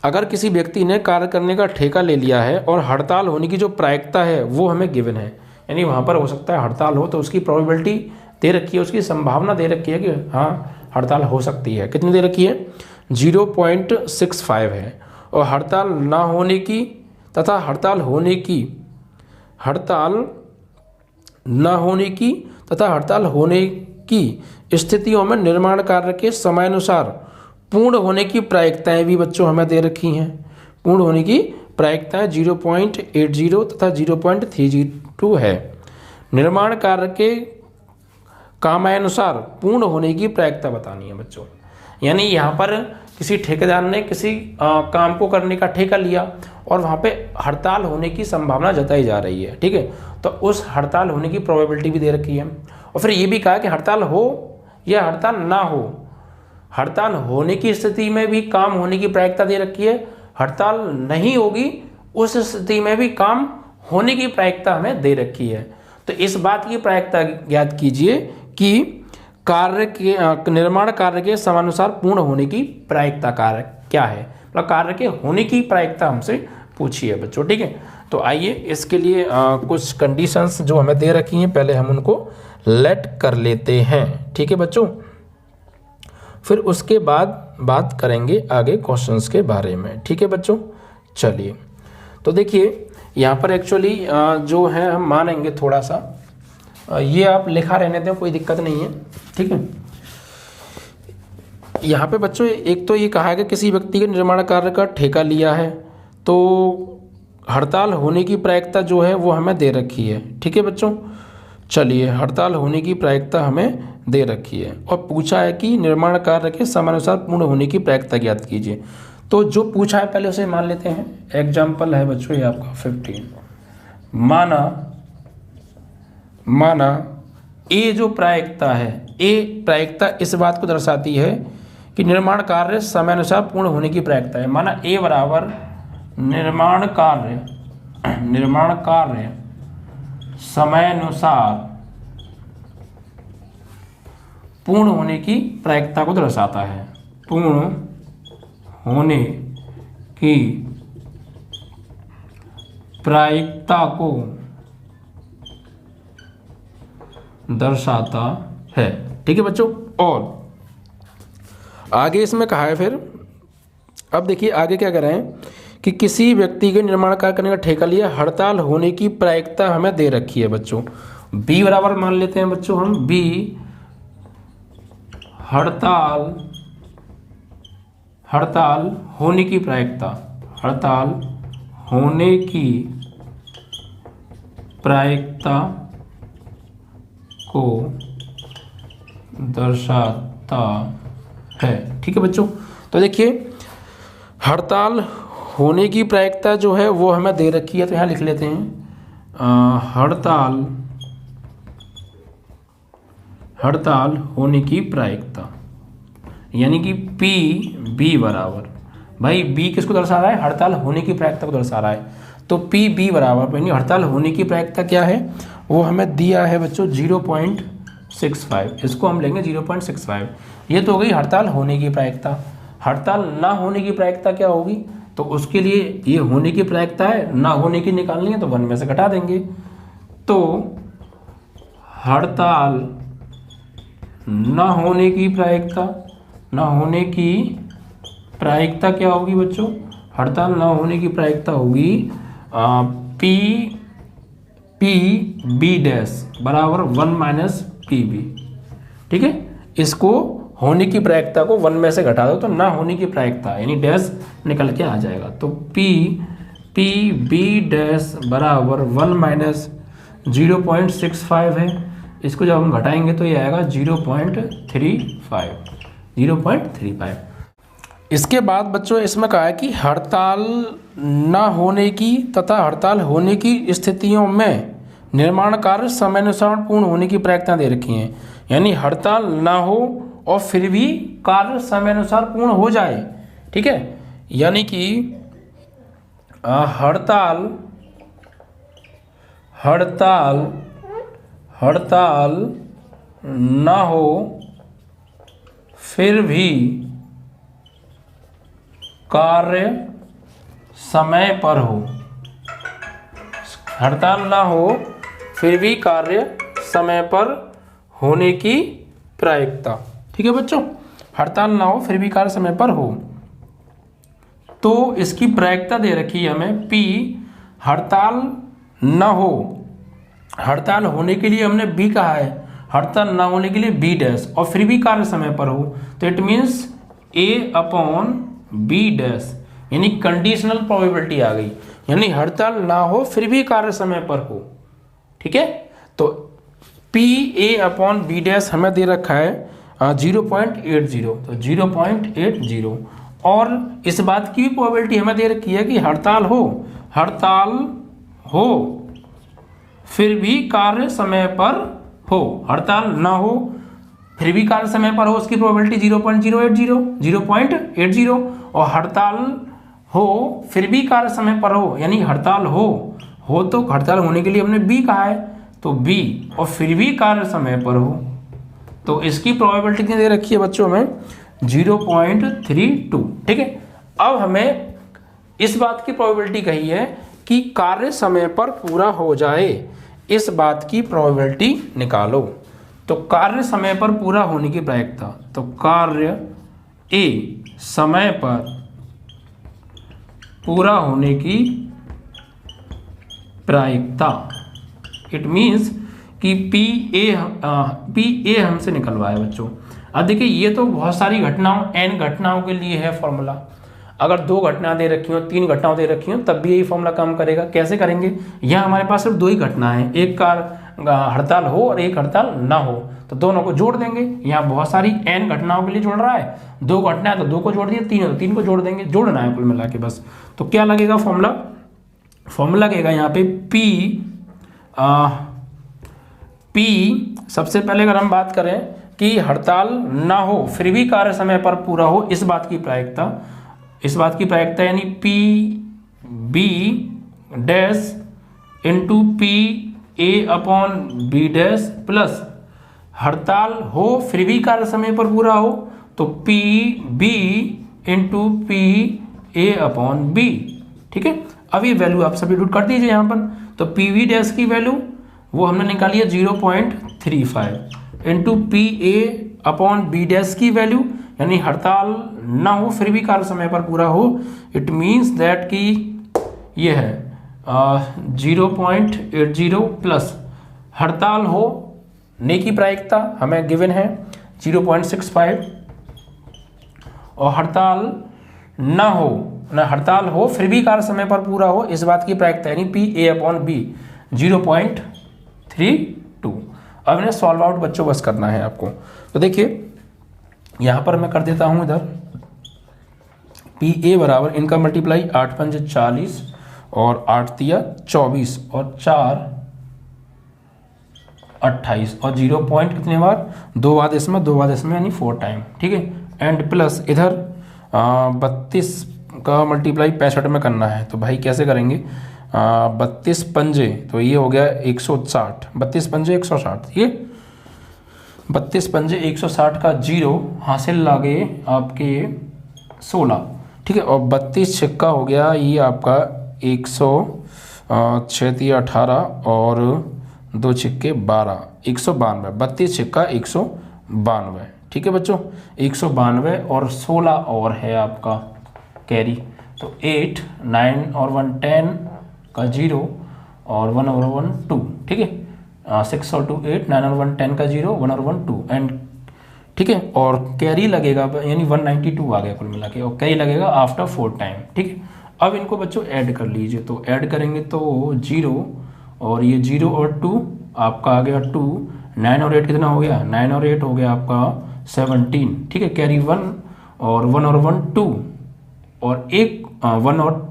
अगर किसी व्यक्ति ने कार्य करने का ठेका ले लिया है और हड़ताल होने की जो प्रायिकता है वो हमें गिवन है, यानी वहाँ पर हो सकता है हड़ताल हो, तो उसकी प्रोबेबिलिटी दे रखी है, उसकी संभावना दे रखी है कि हाँ हड़ताल हो सकती है। कितनी दे रखी है, 0.65 है। और हड़ताल ना होने की तथा हड़ताल होने की स्थितियों में निर्माण कार्य के समयानुसार पूर्ण होने की प्रायिकताएं भी बच्चों हमें दे रखी हैं। पूर्ण होने की प्रायिकताएं 0.80 तथा 0.32 है। निर्माण कार्य के कामानुसार पूर्ण होने की प्रायिकता बतानी है बच्चों। यानी यहाँ पर किसी ठेकेदार ने किसी काम को करने का ठेका लिया और वहाँ पे हड़ताल होने की संभावना जताई जा रही है, ठीक है। तो उस हड़ताल होने की प्रोबेबिलिटी भी दे रखी है, और फिर ये भी कहा कि हड़ताल हो या हड़ताल ना हो, हड़ताल होने की स्थिति में भी काम होने की प्रायिकता दे रखी है, हड़ताल नहीं होगी उस स्थिति में भी काम होने की प्रायिकता हमें दे रखी है। तो इस बात की प्रायिकता ज्ञात कीजिए कि कार्य के निर्माण कार्य के समानुसार पूर्ण होने की प्रायिकता कार्य क्या है, मतलब कार्य के होने की प्रायिकता हमसे पूछी है बच्चों, ठीक है। तो आइए इसके लिए कुछ कंडीशंस जो हमें दे रखी हैं पहले हम उनको लेट कर लेते हैं, ठीक है बच्चों। फिर उसके बाद बात करेंगे आगे क्वेश्चंस के बारे में, ठीक है बच्चों। चलिए तो देखिए यहाँ पर एक्चुअली जो है हम मानेंगे थोड़ा सा, ये आप लिखा रहने दें, कोई दिक्कत नहीं है, ठीक है। यहाँ पे बच्चों एक तो ये कहा है कि किसी व्यक्ति के निर्माण कार्य का ठेका लिया है, तो हड़ताल होने की प्रायिकता जो है वो हमें दे रखी है, ठीक है बच्चों। चलिए हड़ताल होने की प्रायिकता हमें दे रखी है और पूछा है कि निर्माण कार्य के समानुसार पूर्ण होने की प्रायिकता ज्ञात कीजिए। तो जो पूछा है पहले उसे मान लेते हैं। एग्जाम्पल है बच्चों ये आपका 15, माना ए जो प्रायिकता है, ए प्रायिकता इस बात को दर्शाती है कि निर्माण कार्य समयानुसार पूर्ण होने की प्रायिकता है। माना ए बराबर निर्माण कार्य समयानुसार पूर्ण होने की प्रायिकता को दर्शाता है। पूर्ण होने की प्रायिकता को दर्शाता है। ठीक है बच्चों, और आगे इसमें कहा है फिर, अब देखिए आगे क्या कह रहे हैं कि किसी व्यक्ति के निर्माण कार्य करने का ठेका लिया, हड़ताल होने की प्रायिकता हमें दे रखी है बच्चों। बी बराबर मान लेते हैं बच्चों हम, बी हड़ताल होने की प्रायिकता, हड़ताल होने की प्रायिकता को दर्शाता है। ठीक है बच्चों, तो देखिए हड़ताल होने की प्रायिकता जो है वो हमें दे रखी है, तो यहाँ लिख लेते हैं हड़ताल होने की प्रायिकता, यानी कि पी बी बराबर, भाई बी किसको दर्शा रहा है, हड़ताल होने की प्रायिकता को दर्शा रहा है, तो पी बी बराबर, यानी हड़ताल होने की प्रायिकता क्या है, वो हमें दिया है बच्चों 0.65, इसको हम लेंगे 0.65। ये तो हो गई हड़ताल होने की प्रायिकता। हड़ताल ना होने की प्रायिकता क्या होगी, तो उसके लिए ये होने की प्रायिकता है, ना होने की निकालनी है तो 1 में से घटा देंगे। तो हड़ताल ना होने की प्रायिकता, ना होने की प्रायिकता क्या होगी बच्चों, हड़ताल ना होने की प्रायिकता होगी पी बी डैश बराबर 1 माइनस पी बी। ठीक है, इसको होने की प्रायिकता को 1 में से घटा दो तो ना होने की प्रायिकता यानी डैश निकल के आ जाएगा। तो पी बी डैश बराबर 1 माइनस 0.65 है, इसको जब हम घटाएंगे तो ये आएगा 0.35। इसके बाद बच्चों इसमें कहा है कि हड़ताल ना होने की तथा हड़ताल होने की स्थितियों में निर्माण कार्य समयानुसार पूर्ण होने की प्रायिकता दे रखी हैं, यानी हड़ताल ना हो और फिर भी कार्य समयानुसार पूर्ण हो जाए। ठीक है, यानी कि हड़ताल ना हो फिर भी कार्य समय पर हो, हड़ताल ना हो फिर भी कार्य समय पर होने की प्रायिकता। ठीक है बच्चों, हड़ताल ना हो फिर भी कार्य समय पर हो, तो इसकी प्रायिकता दे रखी है हमें पी। हड़ताल ना हो, हड़ताल होने के लिए हमने बी कहा है, हड़ताल ना होने के लिए बी डैश, और फिर भी कार्य समय पर हो तो it means A upon B dash, यानी कंडीशनल प्रोबेबिलिटी आ गई, यानी हड़ताल ना हो फिर भी कार्य समय पर हो। ठीक है, तो P A upon B dash हमें दे रखा है 0.80, तो 0.80, और इस बात की भी प्रोबेबिलिटी हमें दे रखी है कि हड़ताल हो फिर भी कार्य समय पर हो, हड़ताल ना हो फिर भी कार्य समय पर हो उसकी प्रोबेबिलिटी 0.80, और हड़ताल हो फिर भी कार्य समय पर हो, यानी हड़ताल हो तो हड़ताल होने के लिए हमने बी कहा है तो बी, और फिर भी कार्य समय पर हो, तो इसकी प्रोबेबिलिटी कितनी दे रखी है बच्चों में 0.32। ठीक है, अब हमें इस बात की प्रोबेबिलिटी कही है कि कार्य समय पर पूरा हो जाए, इस बात की प्रोबेबिलिटी निकालो। तो कार्य समय पर पूरा होने की प्रायिकता, तो कार्य ए समय पर पूरा होने की प्रायिकता, इट मीन्स कि पी ए हमसे निकलवाया बच्चों। अब देखिए ये तो बहुत सारी घटनाओं n घटनाओं के लिए है फॉर्मूला, अगर 2 घटना दे रखी हो 3 घटनाओं दे रखी हो तब भी यही फॉर्मूला काम करेगा। कैसे करेंगे, यहाँ हमारे पास सिर्फ 2 ही घटना है, एक हड़ताल हो और एक हड़ताल ना हो, तो दोनों को जोड़ देंगे। यहाँ बहुत सारी n घटनाओं के लिए जोड़ रहा है, 2 घटना है तो 2 को जोड़ दिए, 3 है तो 3 को जोड़ देंगे, जोड़ना है कुल मिला के बस। तो क्या लगेगा फॉर्मूला लगेगा यहाँ पे पी सबसे पहले अगर हम बात करें कि हड़ताल ना हो फिर भी कार्य समय पर पूरा हो, इस बात की प्रायिकता यानी P B dash into P A upon B dash plus हड़ताल हो फिर भी कार्य समय पर पूरा हो तो P B into P A upon B. ठीक है, अब ये वैल्यू आप सब्स्टिट्यूट कर दीजिए यहाँ पर, तो पी वी डैश की वैल्यू वो हमने निकाली है 0.32 0.35 into P A upon B dash की वैल्यू, यानी हड़ताल ना हो फिर भी कार्य समय पर पूरा हो। इट मीन्स दैट कि ये है 0.80 प्लस हड़ताल हो ने की प्रायिकता हमें गिवन है 0.65 और हड़ताल ना हड़ताल हो फिर भी कार्य समय पर पूरा हो इस बात की प्रायिकता, यानी पी ए अपॉन बी 0.32। अब इन्हें सॉल्व आउट बच्चों बस करना है आपको। तो देखिए यहाँ पर मैं कर देता हूँ इधर पी ए बराबर इनका मल्टीप्लाई 8 पंजे 40 और 8 तिया 24 और 4 28 और 0 पॉइंट कितने बार 2 बार इसमें यानी 4 टाइम, ठीक है। एंड प्लस इधर 32 का मल्टीप्लाई 65 में करना है, तो भाई कैसे करेंगे 32 पंजे तो ये हो गया 160, 32 पंजे 160, ठीक है। 32 पंजे 160 का 0 हासिल लागे आपके 16, ठीक है। और 32 छक्का हो गया ये आपका 106 18 और 2 छिक्के 12, 192, 32 छिक्का 192, ठीक है बच्चों। 192 और 16 और है आपका कैरी, तो 8 9 और 1 10 का 0 और 1 और 1 2, ठीक है। 6 और 2 8 9 और 1 10 का 0 1 और 1 2 एंड, ठीक है। और कैरी लगेगा यानी 192 आ गया कुल मिला के, और कैरी लगेगा आफ्टर 4 टाइम, ठीक है। अब इनको बच्चों ऐड कर लीजिए, तो ऐड करेंगे तो 0 और ये 0 और 2 आपका आ गया 2, 9 और 8 कितना हो गया 9 और 8 हो गया आपका 17, ठीक है। कैरी 1 और 1 और 1 2 और एक 1 और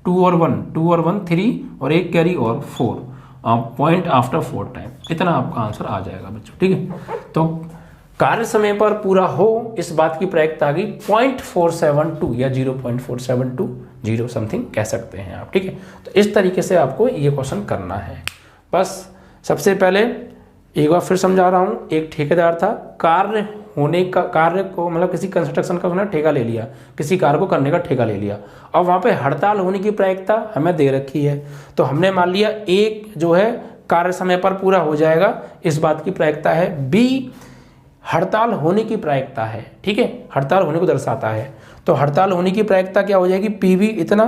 2 और 1 3 और एक कैरी और 4 पॉइंट आफ्टर 4 टाइम, इतना आपका आंसर आ जाएगा बच्चों, ठीक है। तो कार्य समय पर पूरा हो इस बात की प्रायिकता आ गई 0.472 या 0.472 समथिंग कह सकते हैं आप, ठीक है। तो इस तरीके से आपको ये क्वेश्चन करना है। बस सबसे पहले एक बार फिर समझा रहा हूँ, एक ठेकेदार था, कार्य को मतलब किसी कंस्ट्रक्शन का उसने ठेका ले लिया, किसी कार्य को करने का ठेका ले लिया। अब वहाँ पे हड़ताल होने की प्रायिकता हमें दे रखी है, तो हमने मान लिया एक जो है कार्य समय पर पूरा हो जाएगा इस बात की प्रायिकता है, बी हड़ताल होने की प्रायिकता है, ठीक है। हड़ताल होने को दर्शाता है, तो हड़ताल होने की प्रायिकता क्या हो जाएगी पीवी इतना,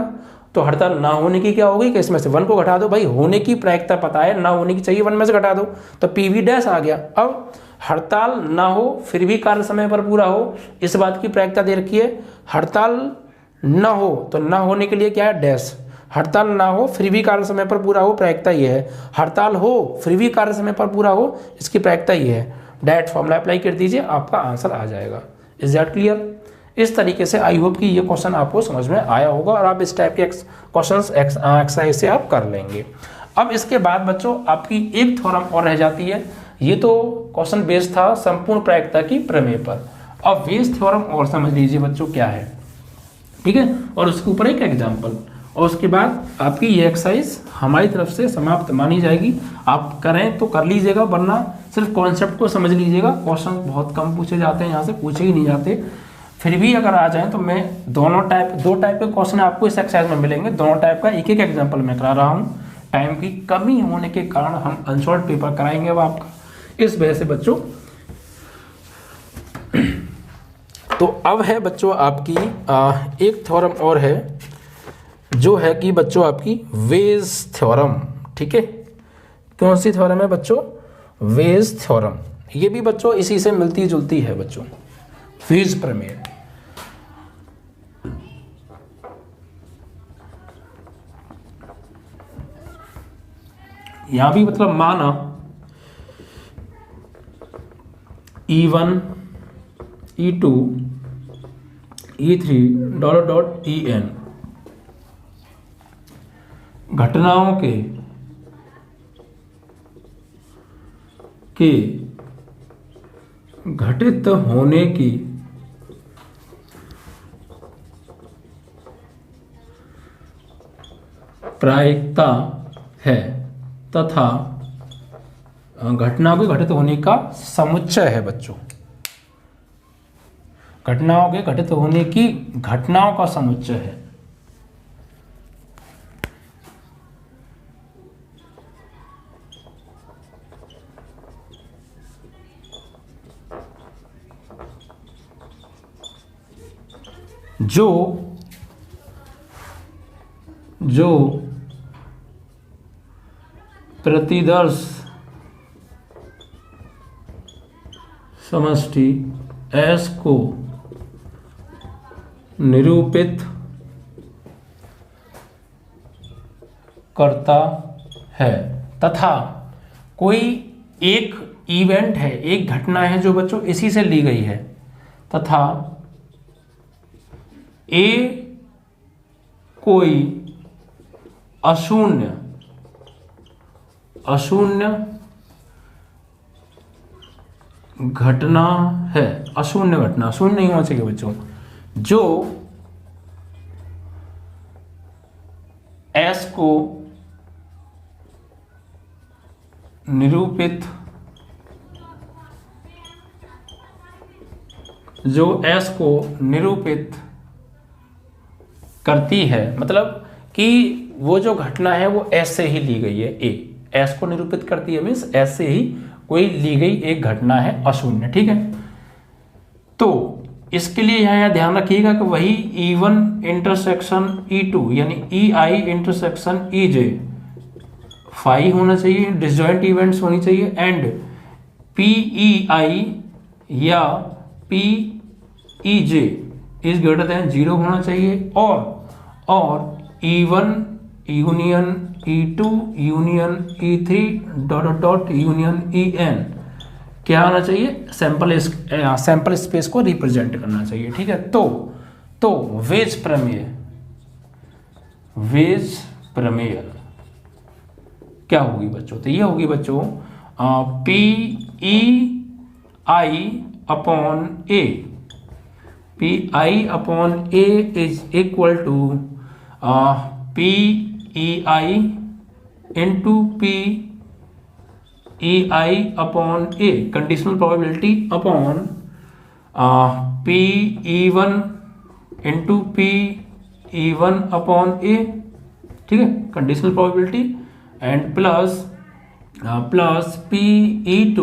तो हड़ताल ना होने की क्या होगी कि इसमें से 1 को घटा दो, भाई होने की प्रायिकता पता है, ना होने की चाहिए 1 में से घटा दो, तो पीवी डैश आ गया। अब हड़ताल ना हो फिर भी कार्य समय पर पूरा हो इस बात की प्रायिकता दे रखी है। हड़ताल ना हो तो ना होने के लिए क्या है डैश, हड़ताल ना हो फिर भी कार्य समय पर पूरा हो प्रायिकता ये है, हड़ताल हो फिर भी कार्य समय पर पूरा हो इसकी प्रायिकता ये है। डायरेक्ट फॉर्मूला अप्लाई कर दीजिए, आपका आंसर आ जाएगा। Is that clear? इस तरीके से आई होप कि ये क्वेश्चन आपको समझ में आया होगा और आप इस टाइप के क्वेश्चंस एक्सरसाइज से आप कर लेंगे। अब इसके बाद बच्चों आपकी एक थ्योरम और रह जाती है, ये तो क्वेश्चन बेस्ड था संपूर्ण प्रायिकता की प्रमेय पर। अब बेस थ्योरम और समझ लीजिए बच्चों क्या है, ठीक है, और उसके ऊपर एक एग्जाम्पल, और उसके बाद आपकी ये एक्सरसाइज हमारी तरफ से समाप्त मानी जाएगी। आप करें तो कर लीजिएगा, वरना सिर्फ कॉन्सेप्ट को समझ लीजिएगा। क्वेश्चन बहुत कम पूछे जाते हैं, यहाँ से पूछे ही नहीं जाते। फिर भी अगर आ जाएं तो मैं दो टाइप के क्वेश्चन आपको इस एक्सरसाइज में मिलेंगे, दोनों टाइप का एक एग्जाम्पल मैं करा रहा हूँ। टाइम की कमी होने के कारण हम अनशॉर्ट पेपर कराएंगे अब आपका, इस वजह से बच्चों। तो अब है बच्चों आपकी एक थ्योरम और है, जो है कि बच्चों आपकी वेज थ्योरम, ठीक है। कौन सी थ्योरम है बच्चों? Bayes theorem. ये भी बच्चों इसी से मिलती जुलती है बच्चों, वेज प्रमेय। यहां भी मतलब माना E1 E2 E3 (En) घटनाओं के घटित होने की प्रायिकता है तथा घटनाओं के घटित होने का समुच्चय है बच्चों। घटनाओं के घटित होने की घटनाओं का समुच्चय है। जो प्रतिदर्श समष्टि S को निरूपित करता है तथा कोई एक इवेंट है, एक घटना है जो बच्चों इसी से ली गई है तथा A कोई अशून्य घटना है, अशून्य घटना, शून्य नहीं होना चाहिए बच्चों, जो S को निरूपित करती है, मतलब कि वो जो घटना है वो S से ही ली गई है। S को निरूपित करती है मीन्स S से ही कोई ली गई एक घटना है अशून्य, ठीक है। तो इसके लिए यहाँ ध्यान रखिएगा कि वही E1 इंटरसेक्शन E2 यानी EI इंटरसेक्शन EJ फाई होना चाहिए, डिसजॉइंट इवेंट्स होनी चाहिए, एंड PEI या PEJ इज ग्रेटर देन 0 होना चाहिए, और E1 union E2 union E3 dot union EN क्या आना चाहिए, सैंपल स्पेस को रिप्रेजेंट करना चाहिए, ठीक है। तो वेज प्रमेय क्या होगी बच्चों, तो ये होगी बच्चों PEI upon A is equal to PEI into PEI upon A conditional probability upon PE1 into PE1 upon A, ठीक है, conditional probability, and plus PE2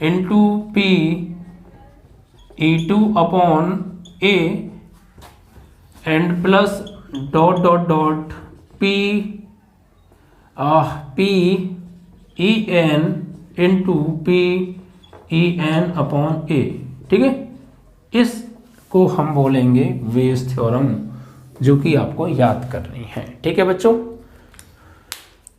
into PE2 upon A and plus dot PEN into PEN upon A, ठीक है। इसको हम बोलेंगे veg theorem, जो कि आपको याद करनी है, ठीक है बच्चों।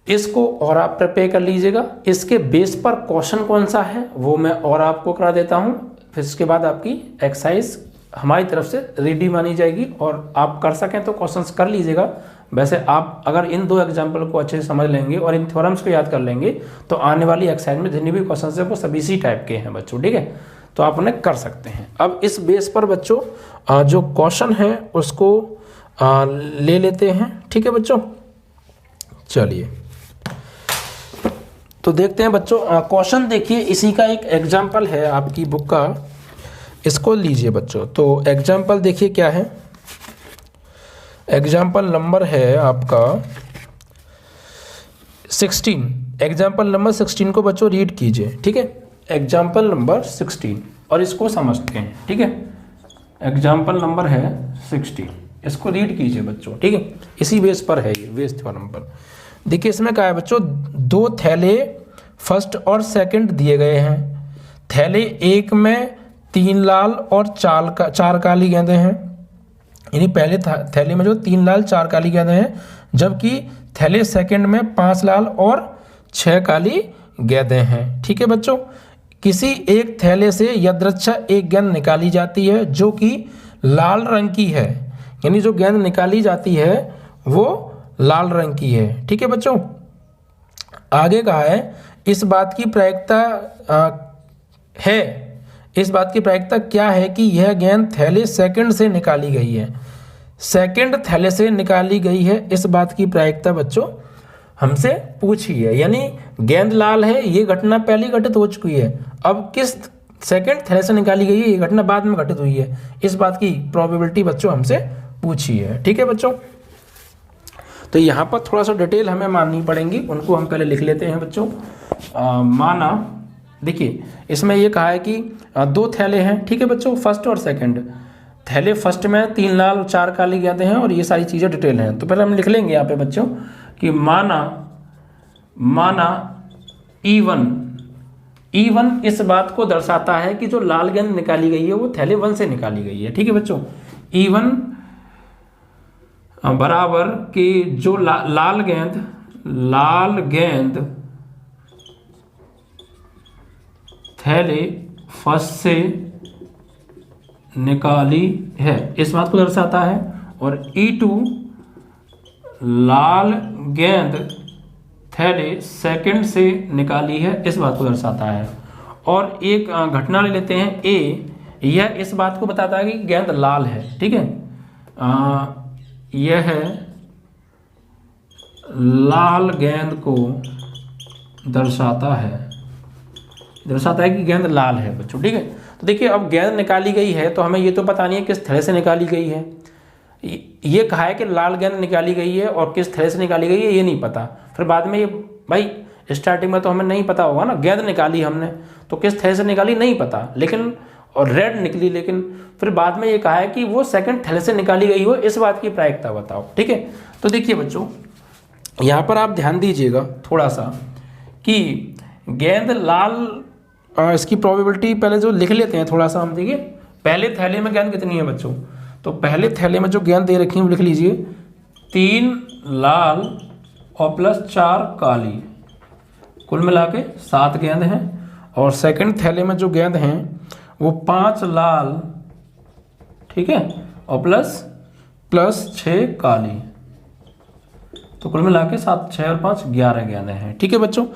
इसको और आप प्रिपेयर कर लीजिएगा। इसके बेस पर क्वेश्चन कौन सा है वो मैं और आपको करा देता हूँ, फिर इसके बाद आपकी एक्सरसाइज हमारी तरफ से रेडी मानी जाएगी और आप कर सकें तो क्वेश्चंस कर लीजिएगा। वैसे आप अगर इन दो एग्जाम्पल को अच्छे से समझ लेंगे और इन थ्योरम्स को याद कर लेंगे तो आने वाली एक्सरसाइज में जितने भी क्वेश्चंस हैं वो सभी इसी टाइप के हैं बच्चों, ठीक है, तो आप उन्हें कर सकते हैं। अब इस बेस पर बच्चों जो क्वेश्चन है उसको ले लेते हैं, ठीक है बच्चों। चलिए तो देखते हैं बच्चों, क्वेश्चन देखिए, इसी का एक एग्जाम्पल है आपकी बुक का, इसको लीजिए बच्चों। तो एग्जाम्पल देखिए क्या है, एग्जाम्पल नंबर है आपका 16, एग्जाम्पल नंबर 16 को बच्चों रीड कीजिए, ठीक है, एग्जाम्पल नंबर 16 और इसको समझते हैं, ठीक है। एग्जाम्पल नंबर है 16, इसको रीड कीजिए बच्चों, ठीक है, इसी बेस पर है ये वेज थ्योरम पर। देखिए इसमें क्या है बच्चों, दो थैले फर्स्ट और सेकंड दिए गए हैं। थैले एक में 3 लाल और 4 काली गेंदें हैं, यानी पहले थैले में जो 3 लाल 4 काली गेंदें हैं, जबकि थैले सेकंड में 5 लाल और 6 काली गेंदें हैं, ठीक है बच्चों। किसी एक थैले से यदृच्छा एक गेंद निकाली जाती है जो कि लाल रंग की है, यानी जो गेंद निकाली जाती है वो लाल रंग की है, ठीक है बच्चों। आगे कहा है इस बात की प्रायिकता क्या है कि यह गेंद थैले सेकंड से निकाली गई है, सेकंड थैले से निकाली गई है, इस बात की प्रायिकता बच्चों हमसे पूछी है। यानी गेंद लाल है, ये घटना पहले घटित हो चुकी है, अब किस सेकंड थैले से निकाली गई है, ये घटना बाद में घटित हुई है, इस बात की प्रोबेबिलिटी बच्चों हमसे पूछी है, ठीक है बच्चों। तो यहाँ पर थोड़ा सा डिटेल हमें माननी पड़ेंगी, उनको हम पहले लिख लेते हैं बच्चों। माना देखिए इसमें ये कहा है कि 2 थैले हैं, ठीक है बच्चों, फर्स्ट और सेकंड। थैले फर्स्ट में 3 लाल 4 काली गेंद हैं और ये सारी चीज़ें डिटेल हैं। तो पहले हम लिख लेंगे यहाँ पे बच्चों कि माना E1 इस बात को दर्शाता है कि जो लाल गेंद निकाली गई है वो थैले 1 से निकाली गई है। ठीक है बच्चों, E1 बराबर कि जो लाल गेंद थैले फर्स्ट से निकाली है इस बात को दर्शाता है, और E2 लाल गेंद थैले सेकंड से निकाली है इस बात को दर्शाता है। और एक घटना ले लेते हैं A, यह इस बात को बताता है कि गेंद लाल है। ठीक है, यह लाल गेंद को दर्शाता है कि गेंद लाल है बच्चों। ठीक है, तो देखिए अब गेंद निकाली गई है तो हमें ये तो पता नहीं है किस थैले से निकाली गई है। ये कहा है कि लाल गेंद निकाली गई है और किस थैले से निकाली गई है ये नहीं पता। फिर बाद में ये भाई स्टार्टिंग में तो हमें नहीं पता होगा ना, गेंद निकाली हमने तो किस थैले से निकाली नहीं पता, लेकिन और रेड निकली, लेकिन फिर बाद में ये कहा है कि वो सेकंड थैले से निकाली गई हो इस बात की प्रायिकता बताओ। ठीक है, तो देखिए बच्चों यहाँ पर आप ध्यान दीजिएगा थोड़ा सा कि गेंद लाल इसकी प्रोबेबिलिटी पहले जो लिख लेते हैं थोड़ा सा हम। देखिए पहले थैले में गेंद कितनी है बच्चों, तो पहले थैले में जो गेंद दे रखी है वो लिख लीजिए 3 लाल और प्लस 4 काली, कुल मिला के 7 गेंद हैं। और सेकंड थैले में जो गेंद हैं वो 5 लाल, ठीक है, और प्लस 6 काली, तो कुल मिला के 7 6 और 5 11 गेंदें हैं। ठीक है बच्चों,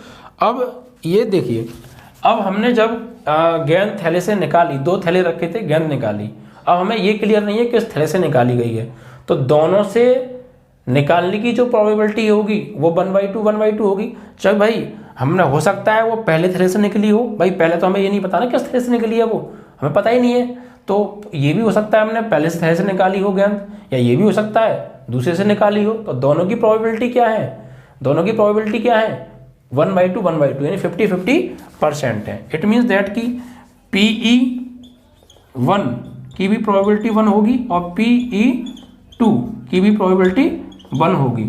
अब ये देखिए अब हमने जब गेंद थैले से निकाली, 2 थैले रखे थे, गेंद निकाली, अब हमें ये क्लियर नहीं है किस थैले से निकाली गई है, तो दोनों से निकालने की जो प्रोबेबिलिटी होगी वो 1/2 होगी। चल भाई हमने हो सकता है वो पहले थैले से निकली हो, भाई पहले तो हमें ये नहीं पता ना किस थैले से निकली है, वो हमें पता ही नहीं है, तो ये भी हो सकता है हमने पहले से थैले से निकाली हो गेंद, या ये भी हो सकता है दूसरे से निकाली हो। तो दोनों की प्रोबेबिलिटी क्या है, 1/2 यानी 50-50% है। इट मीन्स दैट कि PE1 की भी प्रोबेबिलिटी 1 होगी और PE2 की भी प्रोबेबिलिटी 1 होगी,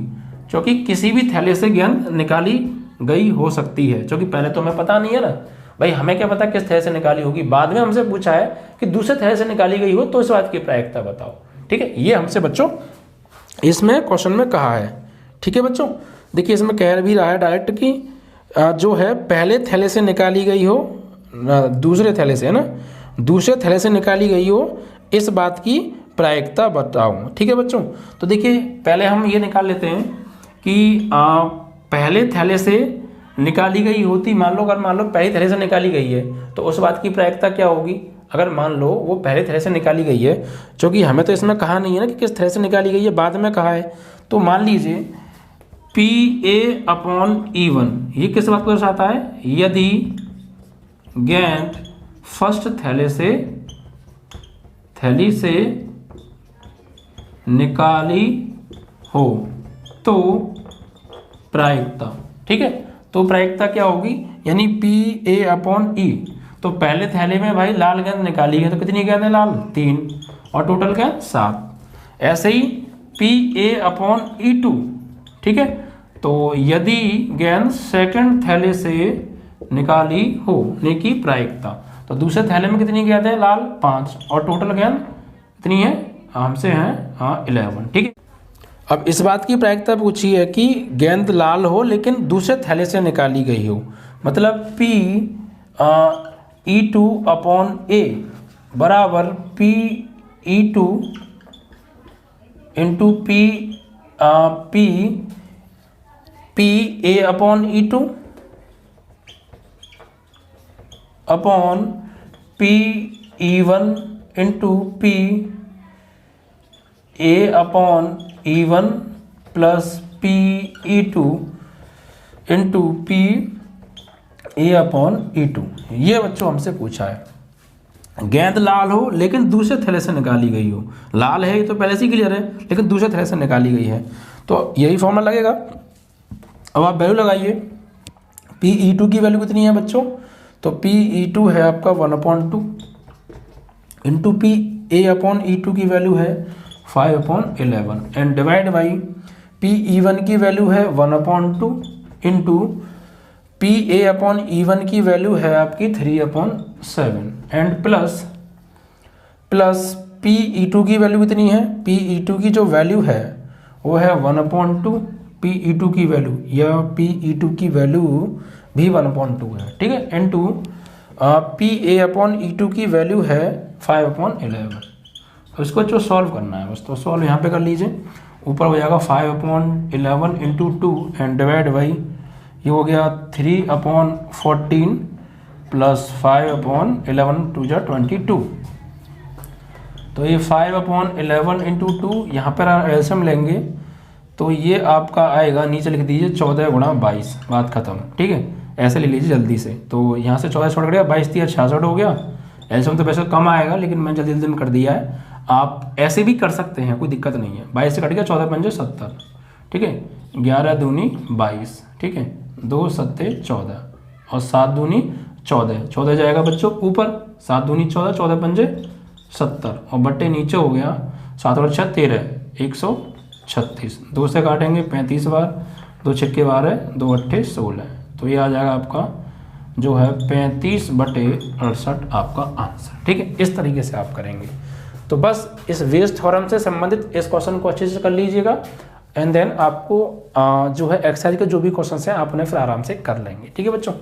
क्योंकि किसी भी थैले से गेंद निकाली गई हो सकती है। क्योंकि पहले तो हमें पता नहीं है ना भाई, हमें क्या पता किस थैले से निकाली होगी, बाद में हमसे पूछा है कि दूसरे थैले से निकाली गई हो तो इस बात की प्रायिकता बताओ। ठीक है, ये हमसे बच्चों इसमें क्वेश्चन में कहा है। ठीक है बच्चों, देखिए इसमें कह भी रहा है डायरेक्ट कि जो है पहले थैले से निकाली गई हो, दूसरे थैले से है ना, दूसरे थैले से निकाली गई हो इस बात की प्रायिकता बताओ। ठीक है बच्चों, तो देखिए पहले हम ये निकाल लेते हैं कि पहले थैले से निकाली गई होती, मान लो पहले थैले से निकाली गई है तो उस बात की प्रायिकता क्या होगी, अगर मान लो वो पहले थैले से निकाली गई है, क्योंकि हमें तो इसमें कहा नहीं है ना कि किस थैले से निकाली गई है, बाद में कहा है। तो मान लीजिए PA/E1 ये किस बात को दर्शाता है, यदि गेंद फर्स्ट थैले से निकाली हो तो प्रायिकता। ठीक है, तो प्रायिकता क्या होगी, यानी PA/E, तो पहले थैले में भाई लाल गेंद निकाली है तो कितनी गेंद है लाल, 3, और टोटल गेंद 7। ऐसे ही PA/E2, ठीक है, तो यदि गेंद सेकंड थैले से निकाली होने की प्रायिकता, तो दूसरे थैले में कितनी गेंद है लाल, 5, और टोटल गेंद कितनी है हमसे है 11। ठीक है, अब इस बात की प्रायिकता पूछी है कि गेंद लाल हो लेकिन दूसरे थैले से निकाली गई हो, मतलब PE2/A बराबर PE2 into PA/E2 upon PE1 into PA/E1 plus PE2 into PA/E2। ये बच्चों हमसे पूछा है गेंद लाल हो लेकिन दूसरे थैले से निकाली गई हो, लाल है ये तो पहले से ही क्लियर है लेकिन दूसरे थैले से निकाली गई है, तो यही फॉर्मूला लगेगा। अब आप वैल्यू लगाइए, PE2 की वैल्यू कितनी है बच्चों, तो PE2 है आपका 1/2 इंटू ए अपॉन E2 की वैल्यू है 5/11 एंड डिवाइड बाई PE1 की वैल्यू है 1/2 इंटू PA अपॉन E1 की वैल्यू है आपकी 3/7 एंड प्लस PE2 की वैल्यू कितनी है, PE2 की जो वैल्यू है वो है 1/2 PE2 की वैल्यू, या PE2 की वैल्यू भी 1/2 है, ठीक है, इनटू PA अपॉन E2 की वैल्यू है 5/11। तो इसको जो सॉल्व करना है बस, तो सॉल्व यहाँ पे कर लीजिए। ऊपर हो जाएगा 5/11 इंटू 2 एंड डिवाइड बाई ये हो गया 3/14 प्लस 5/11 टू जा 22। तो ये 5/11 इंटू 2 यहाँ पर एल्सियम लेंगे तो ये आपका आएगा, नीचे लिख दीजिए 14 गुणा 22, बात खत्म, ठीक है। ऐसे ले लीजिए जल्दी से, तो यहाँ से 14 छोड़ गया, 22 3 66 हो गया। एल्सियम तो वैसे कम आएगा लेकिन मैंने जल्दी जल्दी में कर दिया है, आप ऐसे भी कर सकते हैं, कोई दिक्कत नहीं है। 22 से कट गया 14 पंजे 70, ठीक है, 11 दूनी 22, ठीक है, 2 सत्ते 14 और 7 दूनी 14, 14 जाएगा बच्चों ऊपर, 7 दूनी 14, 14 पंजे 70 और बट्टे नीचे हो गया 7 और 6 13, 136, 2 से काटेंगे 35 बार, 2 छक्के 12, 2 अट्ठे 16, तो ये आ जाएगा आपका जो है 35/68 आपका आंसर, ठीक है। इस तरीके से आप करेंगे। तो बस इस वेज थ्योरम से संबंधित इस क्वेश्चन को अच्छे से कर लीजिएगा एंड देन आपको जो है एक्सरसाइज के जो भी क्वेश्चन हैं आप उन्हें फिर आराम से कर लेंगे, ठीक है बच्चों।